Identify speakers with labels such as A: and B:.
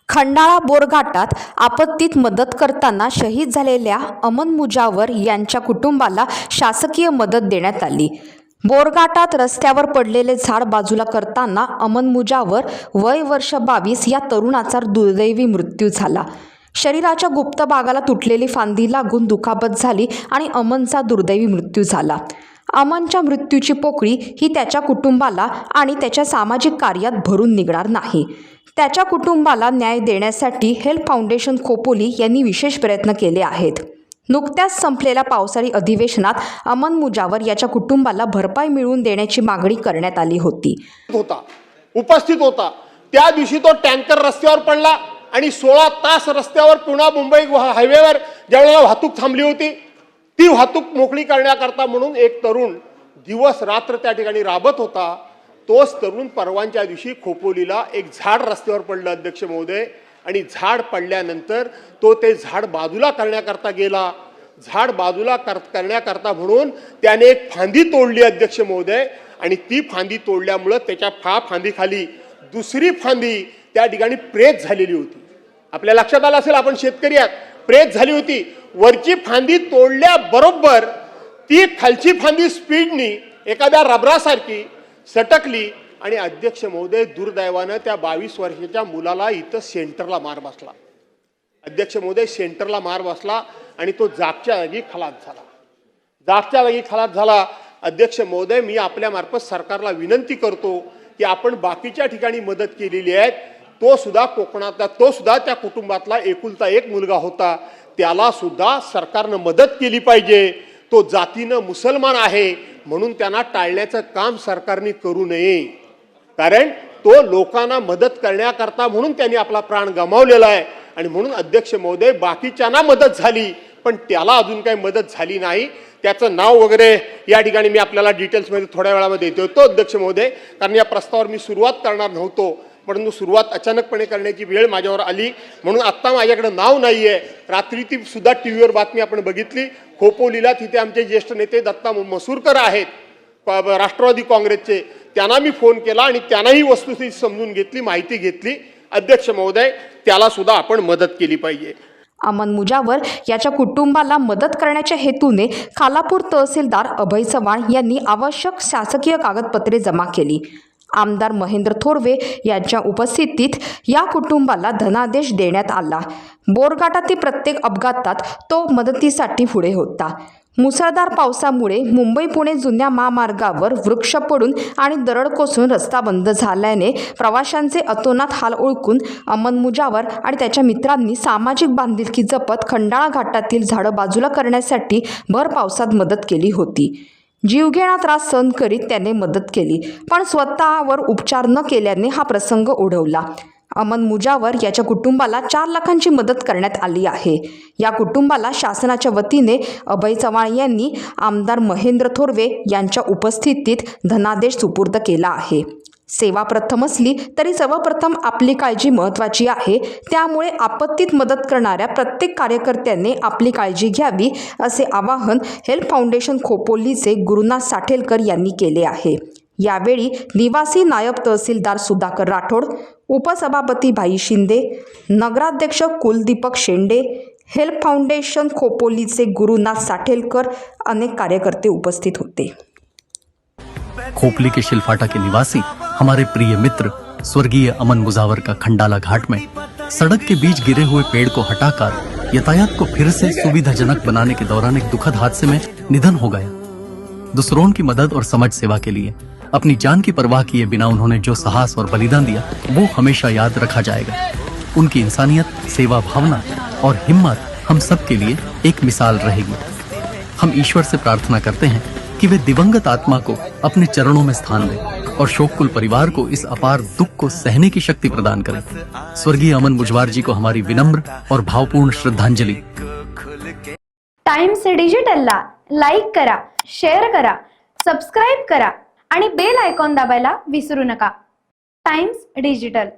A: खंडाळा बोरघाटात आपत्तीत मदत करताना शहीद झालेल्या अमन मुजावर यांच्या कुटुंबाला शासकीय मदत देण्यात आली। बोरघाटात रस्त्यावर पडलेले झाड बाजूला करताना अमन मुजावर वय वर्ष 22 या तरुणाचा दुर्दैवी मृत्यू झाला। शरीराच्या गुप्त भागाला तुटलेली फांदी लागून दुखापत झाली आणि अमनचा दुर्दैवी मृत्यू झाला। अमनच्या मृत्यूची पोकळी ही त्याच्या कुटुंबाला आणि त्याच्या सामाजिक कार्यात भरून निघणार नाही। त्याच्या कुटुंबाला न्याय देण्यासाठी हेल्प फाउंडेशन खोपोली यांनी विशेष प्रयत्न केले आहेत। नुकत्याच संपलेल्या पावसाळी अधिवेशनात अमन मुजावर याच्या कुटुंबाला भरपाई मिळवून देण्याची मागणी करण्यात आली होती।
B: उपस्थित होता त्या दिवशी तो टँकर रस्त्यावर पडला आणि 16 तास रस्त्यावर पुणे मुंबई हायवेवर ज्यावेळेला वाहतूक थांबली होती ती वाहतूक मोकळी करण्याकरता म्हणून एक तरुण दिवस रात्र त्या ठिकाणी राबत होता। तोच तरुण परवांच्या दिवशी खोपोलीला एक झाड रस्त्यावर पडलं अध्यक्ष महोदय, आणि झाड पडल्यानंतर तो ते झाड बाजूला करण्याकरता गेला। झाड बाजूला करण्याकरता म्हणून त्याने एक फांदी तोडली अध्यक्ष महोदय, आणि ती फांदी तोडल्यामुळे त्याच्या फांदीखाली दुसरी फांदी त्या ठिकाणी प्रेत झालेली होती। आपल्या लक्षात आलं असेल, आपण शेतकरी आहात, प्रेत झाली होती। वरची फांदी तोडल्याबरोबर ती खालची फांदी स्पीडनी एखाद्या रबरासारखी सटकली आणि अध्यक्ष महोदय दुर्दैवानं त्या 22 वर्षाच्या मुलाला इथं सेंटरला मार बसला। अध्यक्ष महोदय सेंटरला मार बसला आणि तो जागच्या जागी खलास झाला। जागच्या जागी खलास झाला। अध्यक्ष महोदय, मी आपल्या मार्फत सरकारला विनंती करतो की आपण बाकीच्या ठिकाणी मदत केलेली आहे, तो सुद्धा कोकणातला, तो सुद्धा त्या कुटुंबातला एकुलता एक मुलगा होता, त्याला सुद्धा सरकारनं मदत केली पाहिजे। तो जातीनं मुसलमान आहे म्हणून त्यांना टाळण्याचं काम सरकारने करू नये, कारण तो लोकांना मदत करण्याकरता म्हणून त्यांनी आपला प्राण गमावलेला आहे। आणि म्हणून अध्यक्ष महोदय, बाकीच्यांना मदत झाली पण त्याला अजून काही मदत झाली नाही। त्याचं नाव वगैरे या ठिकाणी मी आपल्याला डिटेल्समध्ये थोड्या वेळामध्ये देतो अध्यक्ष महोदय, कारण या प्रस्तावावर मी सुरुवात करणार नव्हतो, परंतु सुरुवात अचानकपणे करण्याची वेळ माझ्यावर आली म्हणून आत्ता माझ्याकडे नाव नाही आहे। रात्री ती सुद्धा टीव्हीवर बातमी आपण बघितली, खोपोलीला तिथे आमचे ज्येष्ठ नेते दत्ता मसूरकर आहेत राष्ट्रवादी काँग्रेसचे, त्यांना मी फोन केला आणि त्यांनाही वस्तुस्थिती समजून घेतली, माहिती घेतली। अध्यक्ष महोदय, त्याला सुद्धा आपण मदत केली पाहिजे।
A: अमन मुजावर याच्या कुटुंबाला मदत करण्याच्या हेतूने खालापूर तहसीलदार अभय चव्हाण यांनी आवश्यक शासकीय कागदपत्रे जमा केली। आमदार महेंद्र थोरवे यांच्या उपस्थितीत या कुटुंबाला धनादेश देण्यात आला। बोरघाटातील प्रत्येक अपघातात तो मदतीसाठी पुढे होता। मुसळधार पावसामुळे मुंबई पुणे जुन्या महामार्गावर वृक्ष पडून आणि दरड कोसळून रस्ता बंद झाल्याने प्रवाशांचे अतोनात हाल ओळखून अमन मुजावर आणि त्याच्या मित्रांनी सामाजिक बांधिलकी जपत खंडाळा घाटातील झाडं बाजूला करण्यासाठी भर पावसात मदत केली होती। जीवघेणा त्रास सहन करीत त्याने मदत केली, पण स्वतःवर उपचार न केल्याने हा प्रसंग ओढवला। अमन मुजावर याच्या कुटुंबाला 4 लाखांची मदत करण्यात आली आहे। या कुटुंबाला शासनाच्या वतीने अभय चव्हाण यांनी आमदार महेंद्र थोरवे यांच्या उपस्थितीत धनादेश सुपूर्द केला आहे। सेवा प्रथम असली तरी सर्वप्रथम आपली काळजी महत्त्वाची आहे, त्यामुळे आपत्तीत मदत करणाऱ्या प्रत्येक कार्यकर्त्याने आपली काळजी घ्यावी असे आवाहन हेल्प फाउंडेशन खोपोलीचे गुरुनाथ साठेलकर यांनी केले आहे। यावेळी निवासी नायब तहसीलदार सुधाकर राठोड, उपसभापती भाई शिंदे, नगराध्यक्ष कुलदीपक शेंडे, हेल्प फाउंडेशन खोपोलीचे गुरुनाथ साठेलकर अनेक कार्यकर्ते उपस्थित होते।
C: खोपली के शिलफाटा के निवासी हमारे प्रिय मित्र स्वर्गीय अमन मुजावर का खंडाला घाट में सड़क के बीच गिरे हुए पेड़ को हटाकर यातायात को फिर से सुविधाजनक बनाने के दौरान एक दुखद हादसे में निधन हो गया। दूसरों की मदद और समाज सेवा के लिए अपनी जान की परवाह किए बिना उन्होंने जो साहस और बलिदान दिया वो हमेशा याद रखा जाएगा। उनकी इंसानियत, सेवा भावना और हिम्मत हम सब के लिए एक मिसाल रहेगी। हम ईश्वर से प्रार्थना करते हैं कि वे दिवंगत आत्मा को अपने चरणों में स्थान दें और शोककुल परिवार को इस अपार दुख को सहने की शक्ति प्रदान करें। स्वर्गीय अमन मुजवार जी को हमारी विनम्र और भावपूर्ण श्रद्धांजलि।
D: टाइम्स डिजिटलला लाईक करा, शेअर करा, सबस्क्राईब करा आणि बेल आयकॉन दाबायला विसरू नका। Times digital.